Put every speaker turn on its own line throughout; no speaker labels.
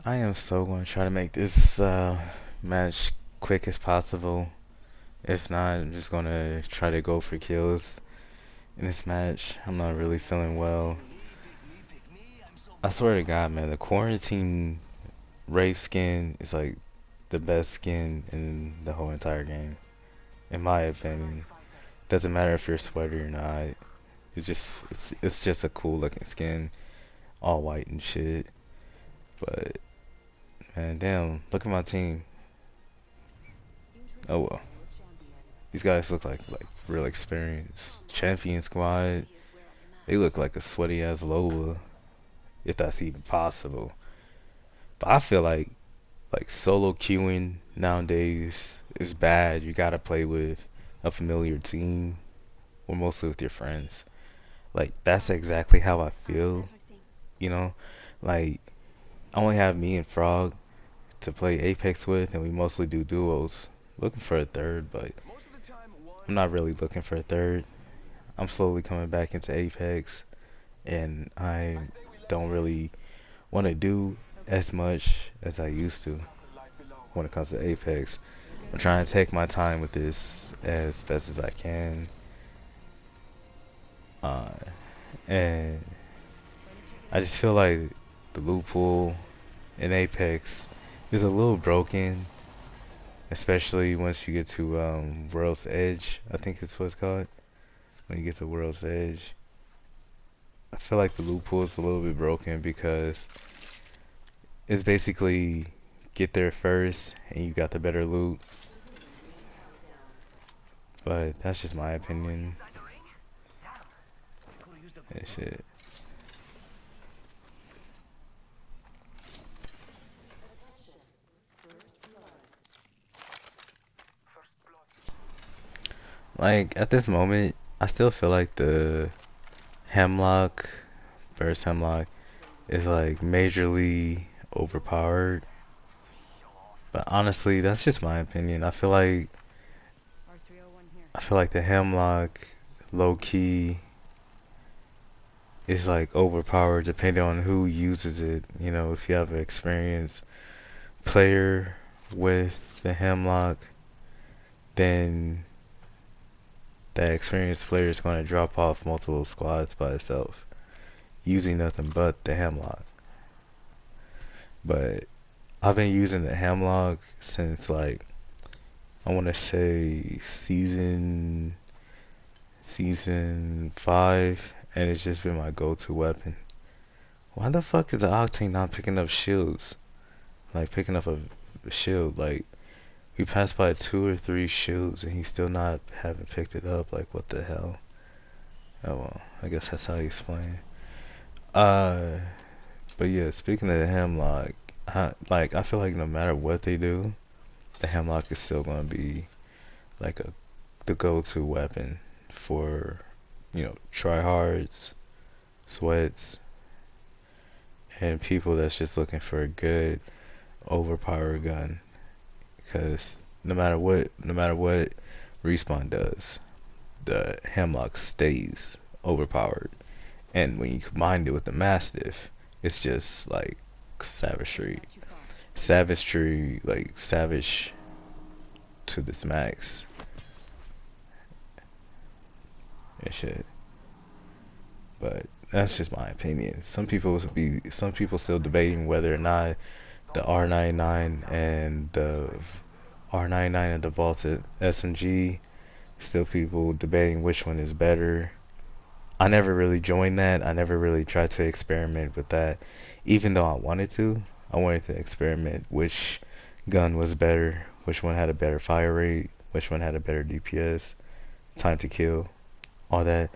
I am so going to try to make this match quick as possible. If not, I'm just going to try to go for kills in this match. I'm not really feeling well. I swear to God, man, the quarantine Wraith skin is like the best skin in the whole entire game, in my opinion. Doesn't matter if you're sweaty or not. It's just a cool looking skin, all white and shit. But man, damn, look at my team. Oh well. These guys look like real experienced champion squad. They look like a sweaty ass Lola, if that's even possible. But I feel like solo queuing nowadays is bad. You gotta play with a familiar team or mostly with your friends. Like that's exactly how I feel, you know? Like I only have me and Frog to play Apex with and we mostly do duos. Looking for a third, but I'm not really looking for a third. I'm slowly coming back into Apex and I don't really want to do as much as I used to when it comes to Apex. I'm trying to take my time with this as best as I can. Uh, and I just feel like the loophole in Apex is a little broken, especially once you get to World's Edge, I think it's what it's called. When you get to World's Edge, I feel like the loophole is a little bit broken because it's basically get there first and you got the better loot. But that's just my opinion. And shit. Like at this moment, I still feel like the Hemlock versus Hemlock is like majorly overpowered. But honestly, that's just my opinion. I feel like the Hemlock low key is like overpowered depending on who uses it. You know, if you have an experienced player with the Hemlock, then that experienced player is going to drop off multiple squads by itself using nothing but the Hemlock. But I've been using the Hemlock since like I want to say season 5 and it's just been my go-to weapon. Why the fuck is the Octane not picking up shields? Like picking up a shield like we passed by 2 or 3 shields and he's still not haven't picked it up. Like what the hell? Oh well, I guess that's how you explain. Uh, but yeah, speaking of the Hemlock, I feel like no matter what they do, the Hemlock is still gonna be like the go-to weapon for tryhards, sweats, and people that's just looking for a good overpowered gun. Because no matter what respawn does, the Hemlock stays overpowered. And when you combine it with the Mastiff, it's just like savagery. Savagery, like savage to this max and shit. But that's just my opinion. Some people still debating whether or not the R99 and the R99 and the vaulted SMG. Still people debating which one is better. I never really joined that. I never really tried to experiment with that. Even though I wanted to, I wanted to experiment which gun was better, which one had a better fire rate, which one had a better DPS, time to kill, all that.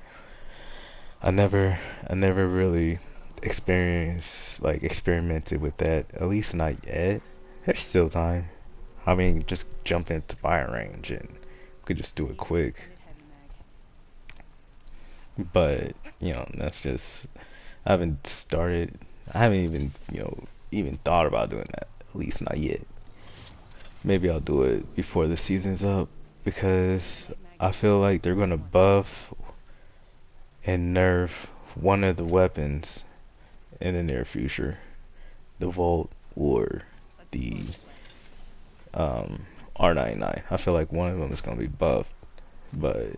I never really experimented with that. At least not yet. There's still time. I mean, just jump into fire range and we could just do it quick. But that's just I haven't started. I haven't even even thought about doing that. At least not yet. Maybe I'll do it before the season's up because I feel like they're gonna buff and nerf one of the weapons in the near future. The Volt. or the R99. I feel like one of them is gonna be buffed, but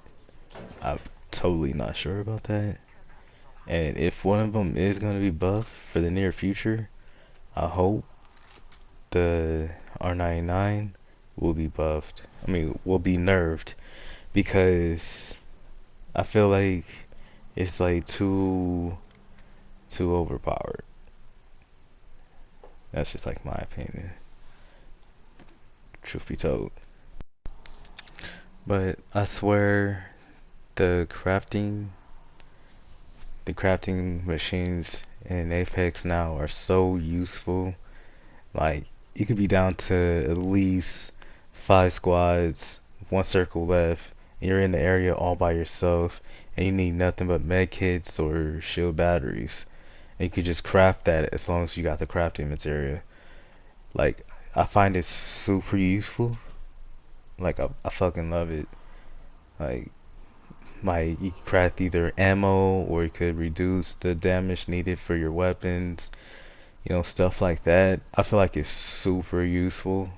I'm totally not sure about that. And if one of them is gonna be buffed for the near future, I hope the R99 will be buffed. I mean, will be nerfed because I feel like it's like too overpowered. That's just like my opinion, truth be told. But I swear the crafting machines in Apex now are so useful. Like you could be down to at least 5 squads, one circle left, and you're in the area all by yourself, and you need nothing but med kits or shield batteries. And you could just craft that as long as you got the crafting material. Like I find it super useful. Like I fucking love it. Like you could craft either ammo or you could reduce the damage needed for your weapons, stuff like that. I feel like it's super useful,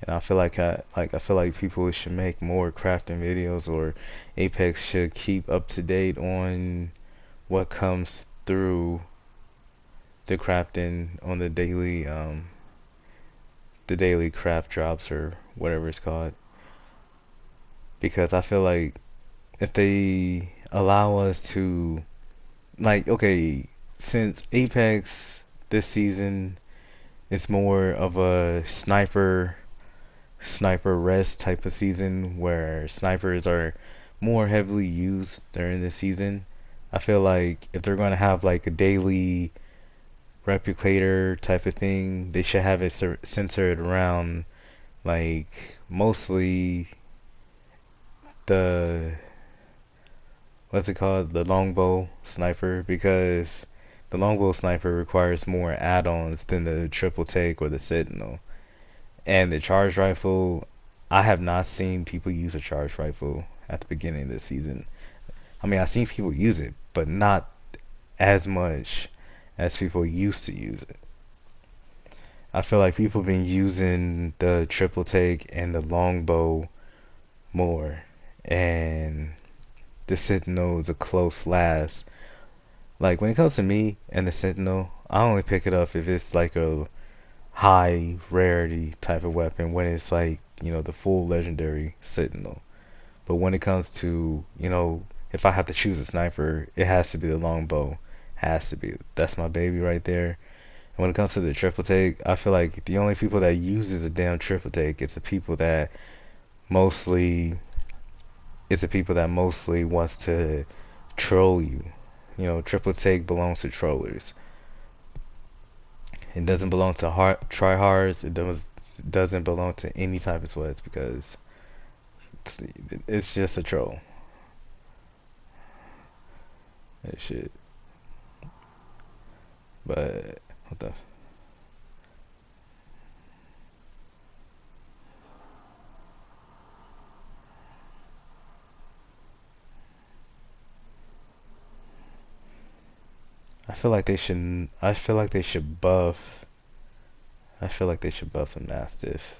and I feel like I feel like people should make more crafting videos, or Apex should keep up to date on what comes through the crafting on the daily craft drops or whatever it's called, because I feel like if they allow us to, like, okay, since Apex this season is more of a sniper rest type of season where snipers are more heavily used during the season. I feel like if they're going to have like a daily replicator type of thing, they should have it centered around like mostly the, what's it called, the longbow sniper, because the longbow sniper requires more add-ons than the triple take or the sentinel. And the charge rifle, I have not seen people use a charge rifle at the beginning of the season. I mean, I've seen people use it, but not as much as people used to use it. I feel like people have been using the triple take and the longbow more, and the sentinel is a close last. Like when it comes to me and the sentinel, I only pick it up if it's like a high rarity type of weapon, when it's like, the full legendary sentinel. But when it comes to, if I have to choose a sniper, it has to be the longbow. Has to be. That's my baby right there. And when it comes to the triple take, I feel like the only people that uses a damn triple take, mostly it's the people that mostly wants to troll you. Triple take belongs to trollers. It doesn't belong to tryhards. Doesn't belong to any type of sweats, because it's, it's just a troll. That shit. But what the? I feel like they should. I feel like they should buff. I feel like they should buff the Mastiff.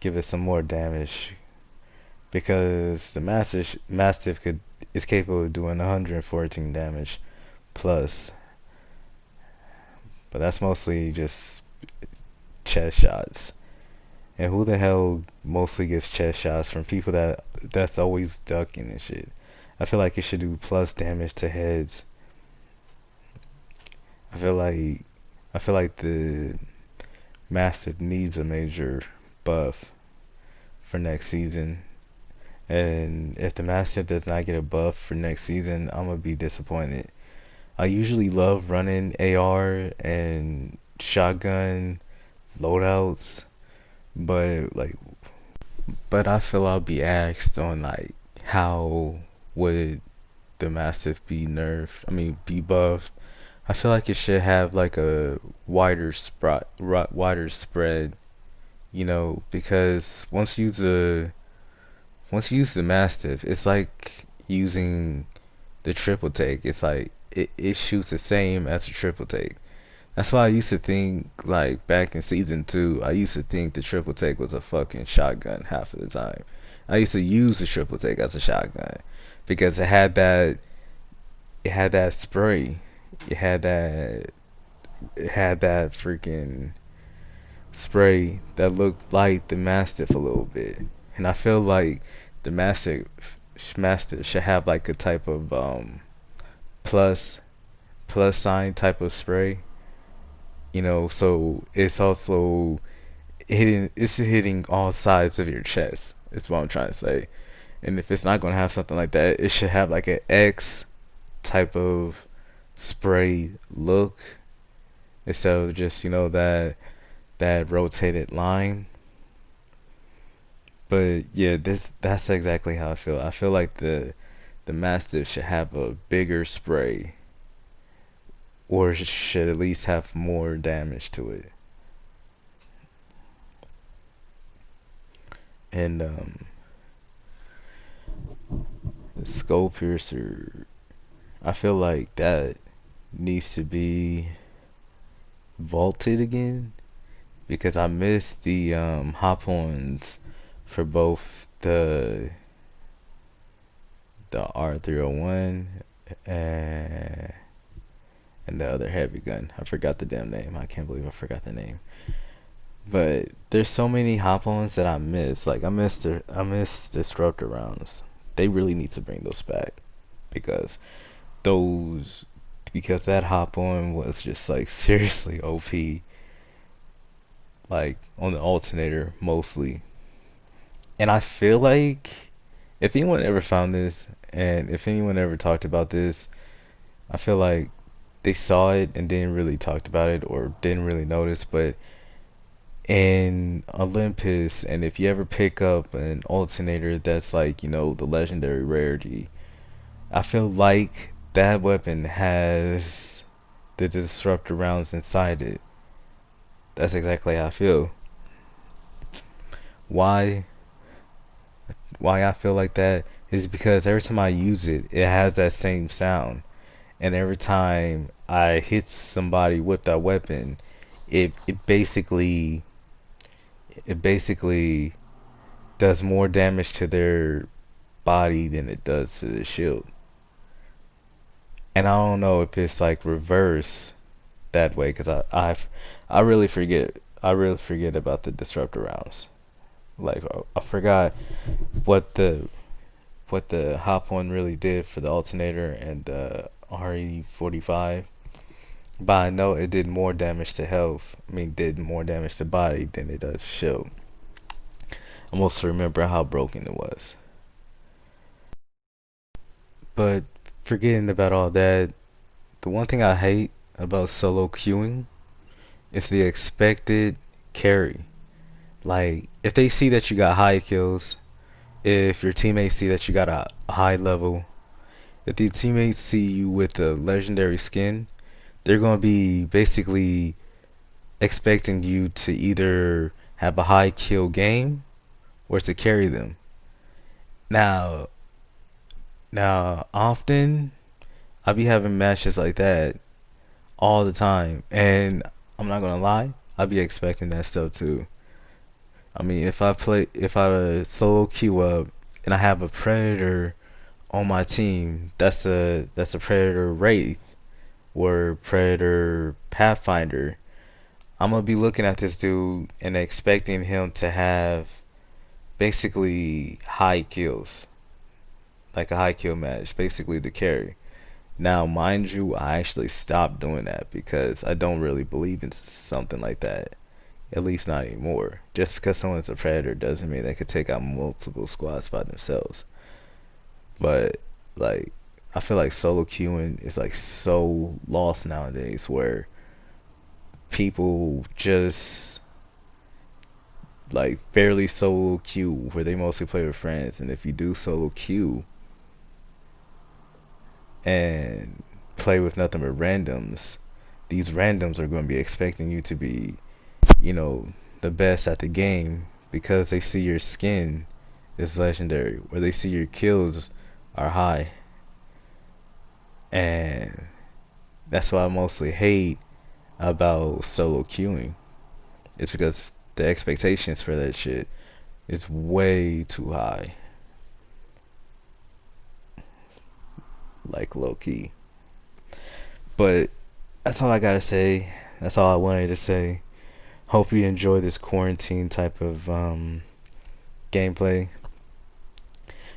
Give it some more damage, because the Mastiff is capable of doing 114 damage plus, but that's mostly just chest shots. And who the hell mostly gets chest shots from people that's always ducking and shit? I feel like it should do plus damage to heads. I feel like the Mastiff needs a major buff for next season. And if the Mastiff does not get a buff for next season, I'm gonna be disappointed. I usually love running AR and shotgun loadouts, but I feel I'll be asked on like how would the Mastiff be nerfed? I mean, be buffed. I feel like it should have like a wider spread, because once you use the Mastiff, it's like using the triple take. It's like it shoots the same as a triple take. That's why I used to think, like, back in season two, I used to think the triple take was a fucking shotgun half of the time. I used to use the triple take as a shotgun because it had that spray. It had that it had that freaking spray that looked like the Mastiff a little bit. And I feel like the Mastiff should have like a type of plus plus sign type of spray, so it's hitting all sides of your chest. Is what I'm trying to say. And if it's not gonna have something like that, it should have like an X type of spray look instead of just that rotated line. But yeah, that's exactly how I feel. I feel like the Mastiff should have a bigger spray, or should at least have more damage to it. And the skull piercer, I feel like that needs to be vaulted again because I missed the hop-ons for both the R301 and the other heavy gun. I forgot the damn name. I can't believe I forgot the name. But there's so many hop-ons that I missed. Like I missed disruptor rounds. They really need to bring those back because those because that hop-on was just like seriously OP. Like on the alternator mostly. And I feel like if anyone ever found this and if anyone ever talked about this, I feel like they saw it and didn't really talked about it or didn't really notice. But in Olympus, and if you ever pick up an alternator that's like, the legendary rarity, I feel like that weapon has the disruptor rounds inside it. That's exactly how I feel. Why why I feel like that is because every time I use it, it has that same sound. And every time I hit somebody with that weapon, it it basically it basically does more damage to their body than it does to the shield. And I don't know if it's like reverse that way because I really forget about the disruptor rounds. Like I forgot what the hop one really did for the alternator and the RE45. But I know it did more damage to health. I mean, did more damage to body than it does shield. I mostly remember how broken it was. But forgetting about all that, the one thing I hate about solo queuing is the expected carry. Like, if they see that you got high kills, if your teammates see that you got a high level, if your teammates see you with a legendary skin, they're going to be basically expecting you to either have a high kill game or to carry them. Now, now often I be having matches like that all the time, and I'm not gonna lie, I be expecting that stuff too. I mean, if I solo queue up and I have a predator on my team, that's a predator wraith or predator pathfinder. I'm gonna be looking at this dude and expecting him to have basically high kills, like a high kill match, basically the carry. Now, mind you, I actually stopped doing that because I don't really believe in something like that. At least not anymore. Just because someone's a predator doesn't mean they could take out multiple squads by themselves. But like, I feel like solo queuing is like so lost nowadays, where people just like barely solo queue, where they mostly play with friends, and if you do solo queue and play with nothing but randoms, these randoms are going to be expecting you to be, you know, the best at the game because they see your skin is legendary, or they see your kills are high. And that's why I mostly hate about solo queuing. It's because the expectations for that shit is way too high. Like low key. But that's all I gotta say. That's all I wanted to say. Hope you enjoy this quarantine type of gameplay.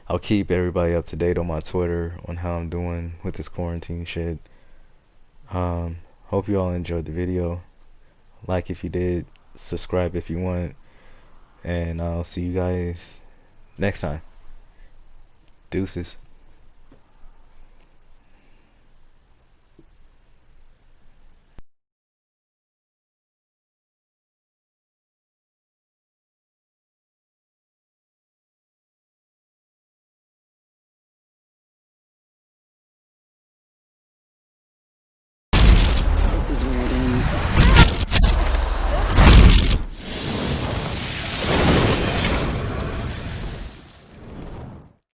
I'll keep everybody up to date on my Twitter on how I'm doing with this quarantine shit. Um, Hope you all enjoyed the video. Like if you did, subscribe if you want, and I'll see you guys next time. Deuces.
This is where it ends.